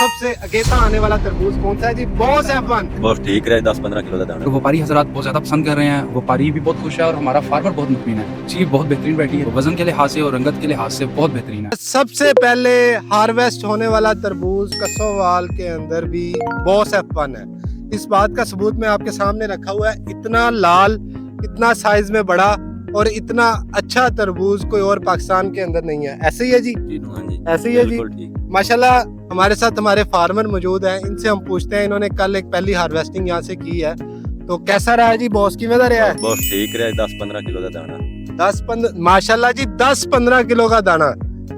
सबसे अगेता आने वाला तरबूज कौन सा है जी? Boss F1। बहुत ठीक रहे, 10-15 किलो का दाना। तो व्यापारी हजरात बहुत ज्यादा पसंद कर रहे हैं, व्यापारी भी बहुत खुश है और हमारा फार्मर बहुत मुतमिन है जी। बहुत बेहतरीन वैरायटी है, वजन के लिहाज से और रंगत के लिहाज से बहुत बेहतरीन है। सबसे पहले हार्वेस्ट होने वाला तरबूज कसोवाल के अंदर भी बॉस F1 है। इस बात का सबूत मैं आपके सामने रखा हुआ है। इतना लाल, इतना साइज में बड़ा और इतना अच्छा तरबूज कोई और पाकिस्तान के अंदर नहीं है। ऐसे ही है जी? हाँ जी, ऐसे ही है जी। बिल्कुल ठीक। माशाल्लाह हमारे साथ हमारे फार्मर मौजूद हैं, इनसे हम पूछते हैं। इन्होंने कल एक पहली हार्वेस्टिंग यहाँ से की है, तो कैसा रहा है जी? बॉस की वजह रहा है बहुत ठीक रहे, 10-15 किलो का दाना। 10-15 माशाल्लाह जी, 10-15 किलो का दाना।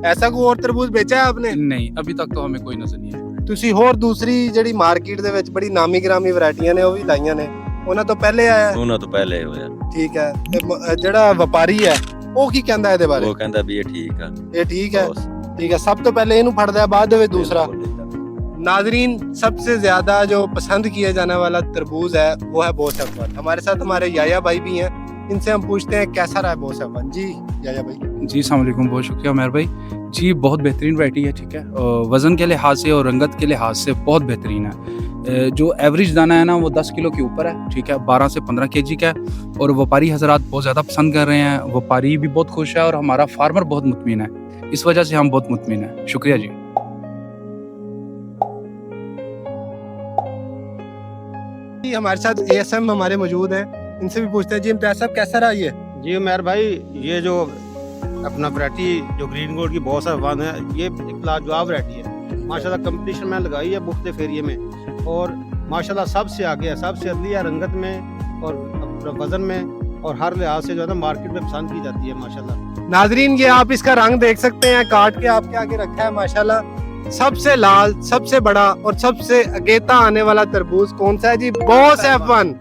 ऐसा कोई और तरबूज बेचा है आपने? नहीं, अभी तक तो हमें कोई नजर नहीं है। ਤੁਸੀਂ ਹੋਰ ਦੂਸਰੀ ਜਿਹੜੀ ਮਾਰਕੀਟ ਦੇ ਵਿੱਚ ਬੜੀ ਨਾਮੀ ਗ੍ਰਾਮੀ ਵੈਰਾਈਟੀਆਂ ਨੇ ਉਹ ਵੀ ਲਾਈਆਂ ਨੇ, ਉਹਨਾਂ ਤੋਂ ਪਹਿਲੇ ਆਇਆ? ਉਹਨਾਂ ਤੋਂ ਪਹਿਲੇ ਹੋਇਆ। ਠੀਕ ਹੈ। ਤੇ ਜਿਹੜਾ ਵਪਾਰੀ ਹੈ ਉਹ ਕੀ ਕਹਿੰਦਾ ਇਹਦੇ ਬਾਰੇ? ਉਹ ਕਹਿੰਦਾ ਵੀ ਇਹ ਠੀਕ ਆ। ਇਹ ਠੀਕ ਹੈ, ਬਸ, ठीक है। सब तो पहले इन्हू फटदा है, बाद में दूसरा। बिल्कुल। नाजरीन, सबसे ज्यादा जो पसंद किया जाने वाला तरबूज है वो है बॉस F1। हमारे साथ हमारे याया भाई भी हैं, इनसे हम पूछते हैं कैसा रहा है बॉस F1। जी याया भाई। जी अस्सलाम वालेकुम, बहुत शुक्रिया उमर भाई जी। बहुत बेहतरीन वैरायटी है, ठीक है। वज़न के लिहाज से और रंगत के लिहाज से बहुत बेहतरीन है। जो एवरेज दाना है ना वो 10 किलो के ऊपर है, ठीक है। 12 से 15 केजी का है और व्यापारी हजरात बहुत ज़्यादा पसंद कर रहे हैं। व्यापारी भी बहुत खुश है और हमारा फार्मर बहुत मुतमिन है। इस वजह से हम बहुत मुतमिन हैं। शुक्रिया जी। जी हमारे साथ ASM हमारे मौजूद हैं, इनसे भी पूछते हैं। जी इम्तियाज साहब, कैसा रहा ये? जी उमर भाई, ये जो अपना वैरायटी जो ग्रीन गोल्ड की बहुत F1 है, ये एक लाजवाब वैरायटी है। माशाल्लाह कंपटीशन में लगाई है मुख्तलिफ एरिए में और माशाल्लाह सबसे आगे है, सबसे अदली है रंगत में और वजन में और हर लिहाज से जो है ना मार्केट में पसंद की जाती है माशाल्लाह। नाजरीन, ये आप इसका रंग देख सकते हैं, काट के आपके आगे रखा है। माशाल्लाह सबसे लाल, सबसे बड़ा और सबसे अगेता आने वाला तरबूज कौन सा है जी? Boss F1।